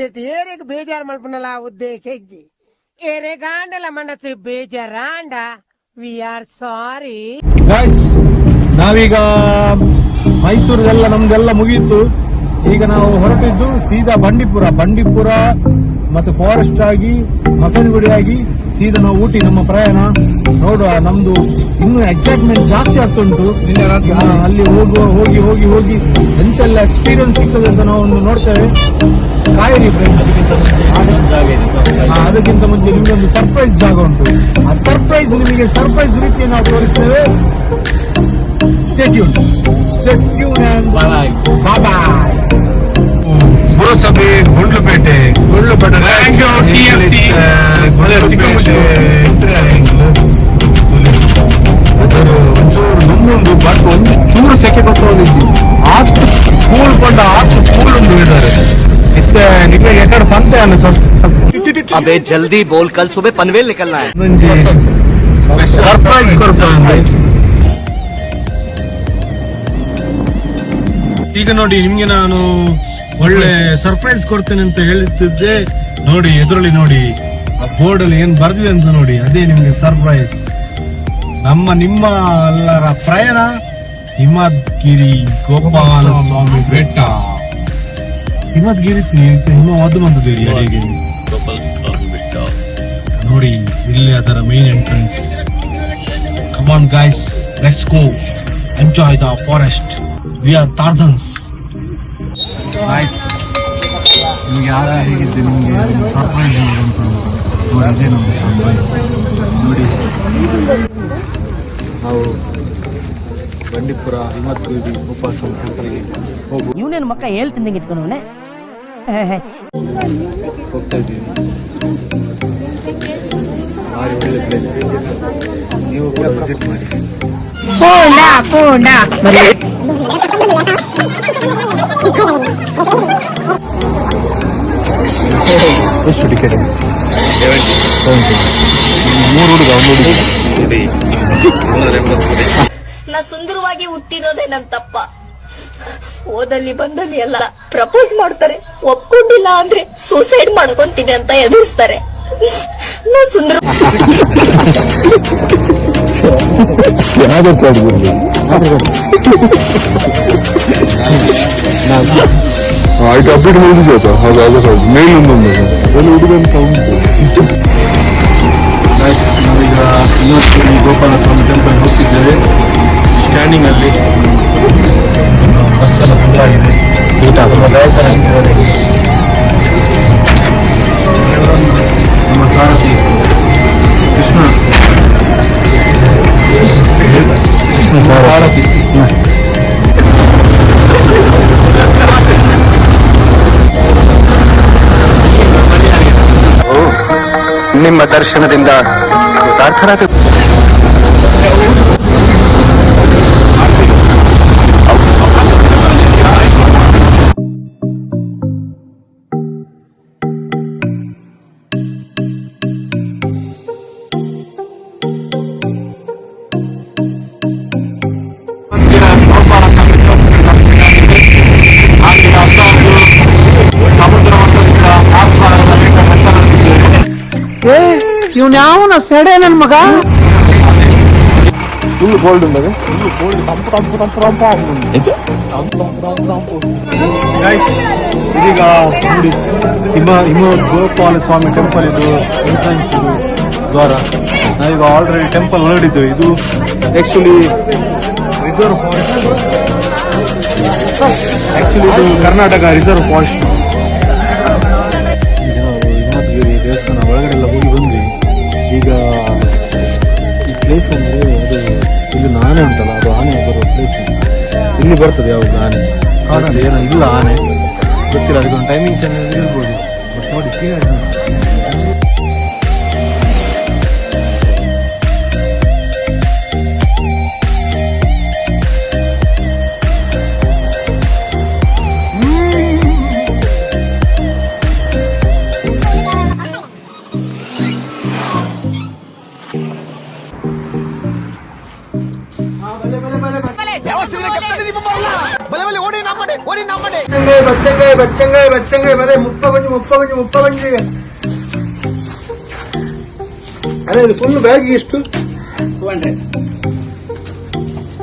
ಒಂದಿಟ್ಟು ಏರಿಗೆ ಬೇಜಾರು ಮಲ್ಪನಲ್ಲ ಉದ್ದೇಶ ಇದ್ದಿ ಏರೆ ಗಾಂಡಲ ಮನಸ್ಸು ಬೇಜಾರಾಂಡ ವಿ ಆರ್ ಸಾರಿ. ನಾವೀಗ ಮೈಸೂರದೆಲ್ಲ ನಮ್ದೆಲ್ಲ ಮುಗೀತು. ಈಗ ನಾವು ಹೊರಟಿದ್ದು ಸೀದಾ ಬಂಡೀಪುರ ಮತ್ತೆ ಫಾರೆಸ್ಟ್ ಆಗಿ ಮಸನಗುಡಿ ಆಗಿ ಸೀದಾ ನಾವು ಊಟಿ ನಮ್ಮ ಪ್ರಯಾಣ. ನೋಡುವ, ನಮ್ದು ಇನ್ನು ಎಕ್ಸೈಟ್ಮೆಂಟ್ ಜಾಸ್ತಿ ಆಗ್ತುಂಟು. ಅಲ್ಲಿ ಹೋಗಿ ಎಂತೆಲ್ಲ ಎಕ್ಸ್ಪೀರಿಯನ್ಸ್ ಸಿಗ್ತದೆ ಅಂತ ನಾವು ಒಂದು ನೋಡ್ತೇವೆ. ಕಾಯಿರಿ ಫ್ರೆಂಡ್ಸ್. ಅದಕ್ಕಿಂತ ಮುಂಚೆ ನಿಮ್ಗೆ ಒಂದು ಸರ್ಪ್ರೈಸ್ ಜಾಗ ಉಂಟು. ಆ ಸರ್ಪ್ರೈಸ್ ನಿಮಗೆ ಸರ್ಪ್ರೈಸ್ ರೀತಿಯನ್ನು ನಾವು ತೋರಿಸ್ತೇವೆ. Stay tuned and bye bye. ಪುರಸಭೆ ಗುಂಡ್ಲುಪೇಟೆ ಒಂಚೂರು ನುಮ್ಮುಂಡು ಬಟ್ ಒಂದು ಚೂರು ಸೆಕೆ ಕೊಟ್ಟೋದಿಜ್ಜಿ ಆತು ಕೂಲ್ಕೊಂಡ ಆತು ಕೂಲುಂಡು ಇದ್ದಾರೆ. ಇತ್ತೆ ನಿಮಗೆ ಎಕಡೆ ಸಂತೆ ಅನ್ನ अबे जल्दी बोल, कल सुबह पनवेल निकलना है. ಸರ್ಪ್ರೈಸ್ ಕೊಡ್ತಾರೆ. ಈಗ ನೋಡಿ, ನಿಮ್ಗೆ ನಾನು ಒಳ್ಳೆ ಸರ್ಪ್ರೈಸ್ ಕೊಡ್ತೇನೆ ಅಂತ ಹೇಳ್ತಿದ್ದೆ. ನೋಡಿ ಎದುರಲ್ಲಿ ನೋಡಿ, ಆ ಬೋರ್ಡ್ ಅಲ್ಲಿ ಏನ್ ಬರ್ದಿದೆ ಅಂತ ನೋಡಿ, ಅದೇ ನಿಮ್ಗೆ ಸರ್ಪ್ರೈಸ್. ನಿಮ್ಮ ಎಲ್ಲರ ಪ್ರಯಾಣ ಹಿಮದ್ಗಿರಿ ಗೋಪಾಲ ಸ್ವಾಮಿ ಬೆಟ್ಟ. ಹಿಮದ್ಗಿರಿ ಹಿಮವದ್ದು ಬಂದಿದ್ದೀರಿ ಅಡಿಗೆ ನೋಡಿ. ಇಲ್ಲಿ ಅದರ main entrance. Come on guys, let's go enjoy the forest. We are Tarzans. ನಿಮ್ಗೆ ಯಾರ ಹೇಗಿದ್ದೆ, ನಿಮ್ಗೆ ಸರ್ಪ್ರೈಸ್ ಅಂತ ನೋಡಿ. ಅದೇ ನಮ್ಗೆ ಸರ್ಪ್ರೈಸ್ ನೋಡಿ. ನಾವು ಬಂಡೀಪುರ ಹಿಮದ್ಗಿರಿ ಗೋಪಾಲ ಸ್ವಾಮಿ ಟೆಂಪಲ್ಗೆ ಹೋಗು. ಇವನೇನು ಮಕ್ಕ ಹೇಳ್ತೀನಿ ಇಟ್ಕೊಂಡವನೆ ಹೋಗ್ತಾ ಇದ್ದೀವಿ. ಭಾರಿ ಒಳ್ಳೆ ಪ್ಲೇಸ್. ನೀವು ಕೂಡ ವಿಸಿಟ್ ಮಾಡಿ. ಎಷ್ಟು ಟಿಕೆಟ್? 3 ಹುಡುಗ, 1 ಹುಡುಗಿ. ನಾ ಸುಂದರವಾಗಿ ಹುಟ್ಟಿರೋದೇ ನನ್ ತಪ್ಪ. ಓದಲ್ಲಿ ಬಂದಲ್ಲಿ ಎಲ್ಲ ಪ್ರಪೋಸ್ ಮಾಡ್ತಾರೆ, ಒಪ್ಕೊಂಡಿಲ್ಲ ಅಂದ್ರೆ ಸೂಸೈಡ್ ಮಾಡ್ಕೊಂತೀನಿ ಅಂತ ಎದುರಿಸ್ತಾರೆ. ನಾ ಸುಂದರ ಆಯ್ತು, ಅಪ್ಡೇಟ್ ಮಾಡಿದ್ಯಾ? ಹಾಗಾದ್ರೆ ಮೇಲಿಂದ ಅದೆಲ್ಲ ಹುಡುಗಂತ ಉಂಟು. ನಾವೀಗ ಹಿಮದ್ಗಿರಿ ಗೋಪಾಲ ಸ್ವಾಮಿ ಟೆಂಪಲ್ ಹೋಗ್ತಿದ್ದೇವೆ. ಸ್ಟ್ಯಾಂಡಿಂಗ್ ಅಲ್ಲಿ ಬಸ್ ಎಲ್ಲ ಫುಲ್ ಆಗಿದೆ. ತುಂಬ ಬೇಸರ ಆಗಿದ್ದಾರೆ. ನಮ್ಮ ಸಾರಥಿ ಕೃಷ್ಣ ಸಾರಥಿ. ನಿಮ್ಮ ದರ್ಶನದಿಂದ ಕೃತಾರ್ಥರಾದ. ಇವ್ನ್ಯಾವನ ಸೆಡೆ ನನ್ ಮಗ. ಫುಲ್ ಕೋಲ್ಡ್ ಉಂಟದೆ. ಇದೀಗ ನೋಡಿ, ಹಿಮ ಗೋಪಾಲ ಸ್ವಾಮಿ ಟೆಂಪಲ್ ಇದು ಎಂಟ್ರೆನ್ಸ್, ಇದು ದ್ವಾರ. ನಾವೀಗ ಆಲ್ರೆಡಿ ಟೆಂಪಲ್ ಹೊರಡಿದ್ದು. ಇದು ಆಕ್ಚುಲಿ ರಿಸರ್ವ್ ಫಾರೆಸ್ಟ್. ಇದು ಕರ್ನಾಟಕ ರಿಸರ್ವ್ ಫಾರೆಸ್ಟ್. ಹಿಮದ್ಗಿರಿ ದೇವಸ್ಥಾನ ಒಳಗಡೆ ಹೋಗಿ ಬಂದ್ವಿ. ಈಗ ಈ ಪ್ಲೇಸ್ ಅಂದ್ರೆ ಅದು ಇಲ್ಲಿ ಆನೆ ಉಂಟಲ್ಲ, ಅದು ಆನೆ ಬರುವ ಪ್ಲೇಸ್. ಇಲ್ಲಿ ಬರ್ತದೆ ಯಾವುದು ಆನೆ? ಕಾಡಲ್ಲಿ ಏನೋ ಇಲ್ಲ ಆನೆ, ಗೊತ್ತಿಲ್ಲ. ಅದಕ್ಕೊಂದು ಟೈಮಿಂಗ್ಸ್ ಇರ್ಬೋದು. ಬಟ್ ನೋಡಿ ಸೀನರಿ. బచ్చంగాయ మరే ముప్పగంజి అరే ఇది ఫుల్ బ్యాగ్ ఇಷ್ಟು 200